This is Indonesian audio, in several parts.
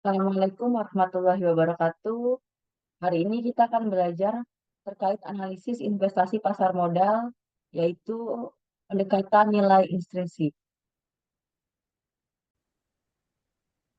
Assalamualaikum warahmatullahi wabarakatuh. Hari ini kita akan belajar terkait analisis investasi pasar modal, yaitu pendekatan nilai intrinsik.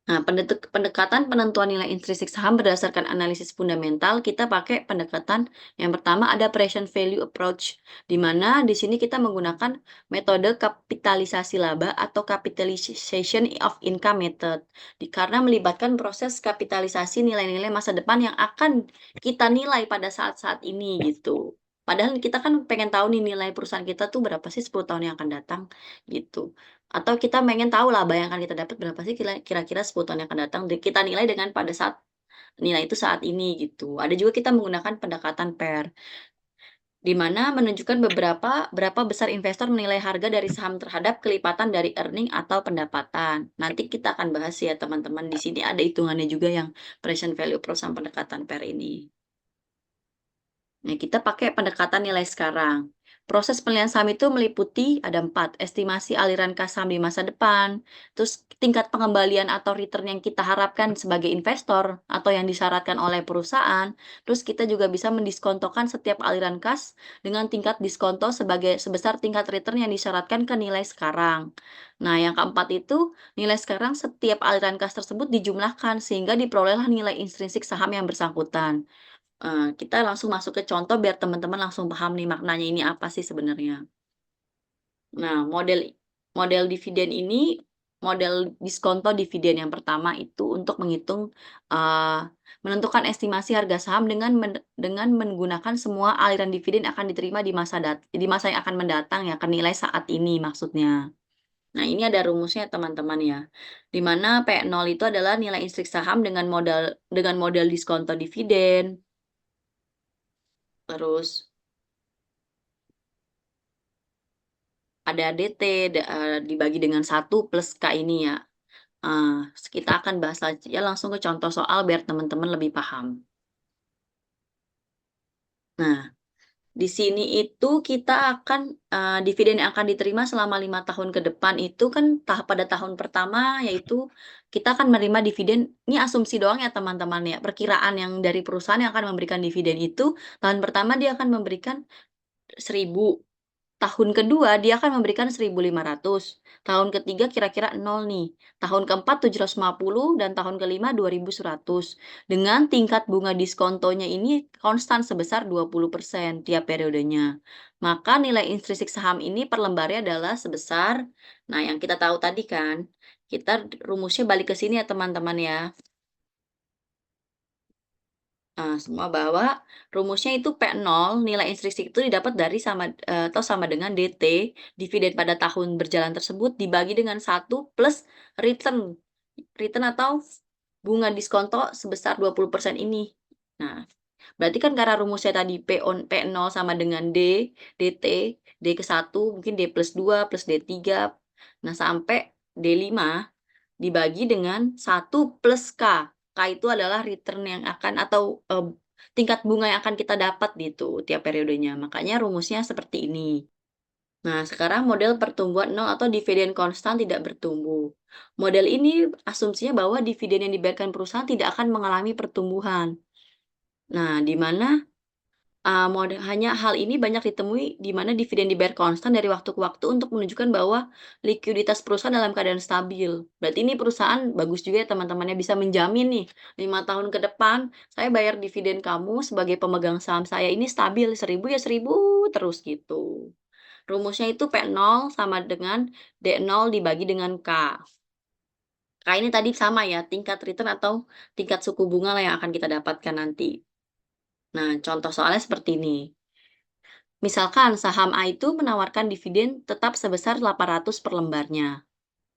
Nah, pendekatan penentuan nilai intrinsik saham berdasarkan analisis fundamental, kita pakai pendekatan yang pertama ada present value approach, di mana di sini kita menggunakan metode kapitalisasi laba atau capitalization of income method, karena melibatkan proses kapitalisasi nilai-nilai masa depan yang akan kita nilai pada saat-saat ini gitu. Padahal kita kan pengen tahu nih nilai perusahaan kita tuh berapa sih 10 tahun yang akan datang gitu. Atau kita pengen tahu laba yang akan kita dapat berapa sih kira-kira 10 tahun yang akan datang, kita nilai dengan pada saat nilai itu saat ini gitu. Ada juga kita menggunakan pendekatan pair, di mana menunjukkan berapa besar investor menilai harga dari saham terhadap kelipatan dari earning atau pendapatan. Nanti kita akan bahas ya teman-teman, di sini ada hitungannya juga yang present value approach sama pendekatan pair ini. Nah, kita pakai pendekatan nilai sekarang. Proses penilaian saham itu meliputi ada 4, estimasi aliran kas saham di masa depan, terus tingkat pengembalian atau return yang kita harapkan sebagai investor atau yang disyaratkan oleh perusahaan, terus kita juga bisa mendiskontokan setiap aliran kas dengan tingkat diskonto sebesar tingkat return yang disyaratkan ke nilai sekarang. Nah, yang keempat itu, nilai sekarang setiap aliran kas tersebut dijumlahkan sehingga diperolehlah nilai intrinsik saham yang bersangkutan. Kita langsung masuk ke contoh biar teman-teman langsung paham nih maknanya ini apa sih sebenarnya. Nah, model model dividen ini, model diskonto dividen yang pertama itu untuk eee, menentukan estimasi harga saham dengan menggunakan semua aliran dividen akan diterima di masa yang akan mendatang ya, ke nilai saat ini maksudnya. Nah, ini ada rumusnya teman-teman ya, di mana P0 itu adalah nilai instruksi saham dengan model diskonto dividen, terus ada DT, dibagi dengan 1 plus K ini ya. Kita akan bahas aja langsung ke contoh soal biar teman-teman lebih paham. Nah, di sini itu kita akan, dividen yang akan diterima selama 5 tahun ke depan itu kan pada tahun pertama yaitu kita akan menerima dividen, ini asumsi doang ya teman-teman ya, perkiraan yang dari perusahaan yang akan memberikan dividen itu, tahun pertama dia akan memberikan 1.000. Tahun kedua dia akan memberikan 1.500, tahun ketiga kira-kira nol nih, tahun keempat 750 dan tahun kelima 2.100. Dengan tingkat bunga diskontonya ini konstan sebesar 20% tiap periodenya. Maka nilai intrinsik saham ini per lembarnya adalah sebesar, nah yang kita tahu tadi kan, kita rumusnya balik ke sini ya teman-teman ya. Semua bahwa rumusnya itu P0, nilai intrinsik itu didapat dari sama dengan DT, dividen pada tahun berjalan tersebut dibagi dengan 1 plus return, return atau bunga diskonto sebesar 20% ini. Nah, berarti kan karena rumusnya tadi P0 sama dengan DT, D ke 1 mungkin D+2 plus D3, nah sampai D5 dibagi dengan 1 plus K. K itu adalah return yang akan atau, tingkat bunga yang akan kita dapat gitu tiap periodenya, makanya rumusnya seperti ini. Nah, sekarang model pertumbuhan nol atau dividen konstan tidak bertumbuh. Model ini asumsinya bahwa dividen yang dibayarkan perusahaan tidak akan mengalami pertumbuhan. Nah, di mana hanya hal ini banyak ditemui di mana dividen dibayar konstan dari waktu ke waktu untuk menunjukkan bahwa likuiditas perusahaan dalam keadaan stabil. Berarti ini perusahaan bagus juga ya teman-temannya bisa menjamin nih, 5 tahun ke depan saya bayar dividen kamu sebagai pemegang saham saya ini stabil, 1.000 ya 1.000 terus gitu. Rumusnya itu P0 sama dengan D0 dibagi dengan K. K ini tadi sama ya, tingkat return atau tingkat suku bunga lah yang akan kita dapatkan nanti. Nah, contoh soalnya seperti ini. Misalkan saham A itu menawarkan dividen tetap sebesar 800 per lembarnya.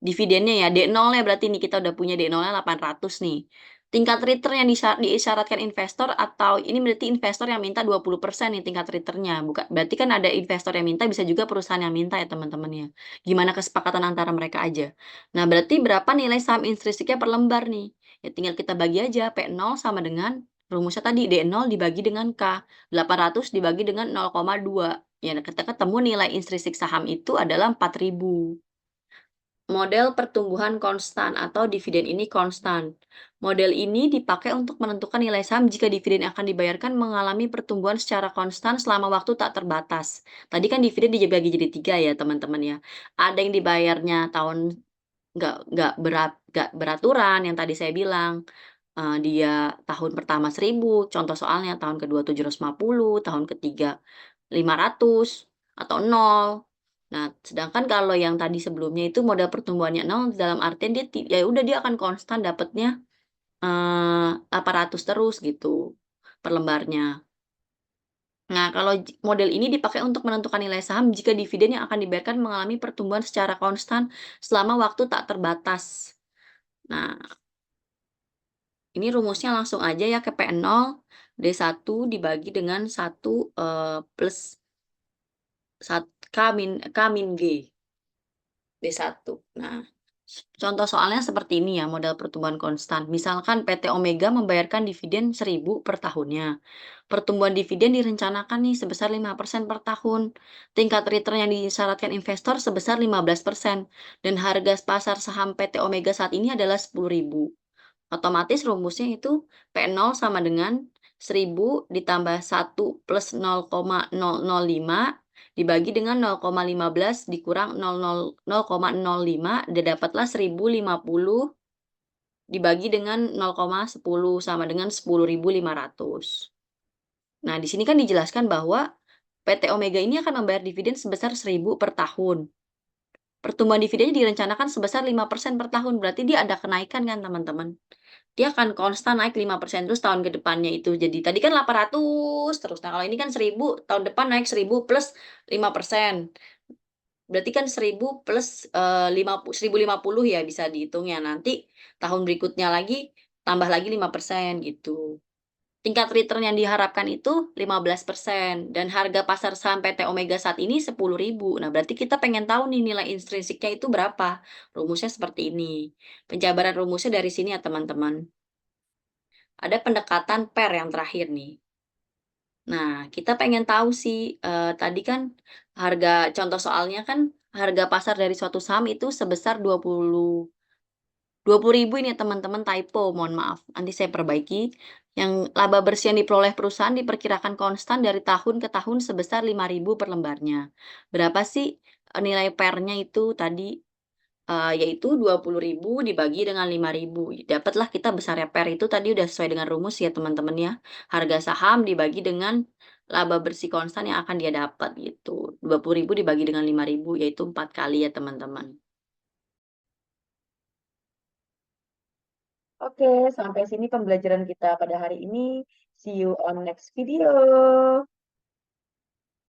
Dividennya ya, D0 ya berarti nih kita udah punya D0-nya 800 nih. Tingkat return yang diisyaratkan investor atau ini berarti investor yang minta 20% nih tingkat return-nya. Berarti kan ada investor yang minta, bisa juga perusahaan yang minta ya teman-teman ya. Gimana kesepakatan antara mereka aja. Nah, berarti berapa nilai saham intrinsiknya per lembar nih? Ya tinggal kita bagi aja, P0 sama dengan rumusnya tadi D0 dibagi dengan K, 800 dibagi dengan 0,2. Ya, kita ketemu nilai intrinsik saham itu adalah 4.000. model pertumbuhan konstan atau dividen ini konstan. Model ini dipakai untuk menentukan nilai saham jika dividen yang akan dibayarkan mengalami pertumbuhan secara konstan selama waktu tak terbatas. Tadi kan dividen dibagi jadi 3 ya, teman-teman ya. Ada yang dibayarnya tahun nggak beraturan yang tadi saya bilang, dia tahun pertama 1.000, contoh soalnya tahun kedua 750, tahun ketiga 500 atau 0. Nah, sedangkan kalau yang tadi sebelumnya itu modal pertumbuhannya 0 dalam artian dia ya udah dia akan konstan dapatnya, 800 terus gitu per lembarnya. Nah, kalau model ini dipakai untuk menentukan nilai saham jika dividen yang akan dibayarkan mengalami pertumbuhan secara konstan selama waktu tak terbatas. Nah, ini rumusnya langsung aja ya ke P0, D1 dibagi dengan 1, plus K min G. D1. Nah, contoh soalnya seperti ini ya, modal pertumbuhan konstan. Misalkan PT Omega membayarkan dividen 1.000 per tahunnya. Pertumbuhan dividen direncanakan nih sebesar 5% per tahun. Tingkat return yang disyaratkan investor sebesar 15% dan harga pasar saham PT Omega saat ini adalah 10.000. Otomatis rumusnya itu P0 sama dengan 1.000 ditambah 1 plus 0,005 dibagi dengan 0,15 dikurang 0,05 dan dapatlah 1.050 dibagi dengan 0,10 sama dengan 10.500. Nah, di sini kan dijelaskan bahwa PT Omega ini akan membayar dividen sebesar 1.000 per tahun. Pertumbuhan dividennya direncanakan sebesar 5% per tahun, berarti dia ada kenaikan kan teman-teman. Dia akan konstan naik 5% terus tahun ke depannya itu. Jadi tadi kan 800 terus. Nah, kalau ini kan 1.000, tahun depan naik 1.000 plus 5%. Berarti kan 1.000 plus, 1.050 ya bisa dihitung ya. Nanti tahun berikutnya lagi tambah lagi 5% gitu. Tingkat return yang diharapkan itu 15% dan harga pasar saham PT Omega saat ini 10.000. Nah, berarti kita pengen tahu nih nilai intrinsiknya itu berapa. Rumusnya seperti ini. Penjabaran rumusnya dari sini ya, teman-teman. Ada pendekatan pair yang terakhir nih. Nah, kita pengen tahu sih, tadi kan contoh soalnya kan harga pasar dari suatu saham itu sebesar 20.000 ini ya teman-teman, typo, mohon maaf, nanti saya perbaiki. Yang laba bersih yang diperoleh perusahaan diperkirakan konstan dari tahun ke tahun sebesar 5.000 per lembarnya. Berapa sih, nilai pair-nya itu tadi? Yaitu 20.000 dibagi dengan 5.000. Dapatlah kita besarnya pair itu tadi udah sesuai dengan rumus ya teman-teman ya. Harga saham dibagi dengan laba bersih konstan yang akan dia dapat gitu. 20.000 dibagi dengan 5.000 yaitu 4 kali ya teman-teman. Oke, sampai sini pembelajaran kita pada hari ini. See you on next video.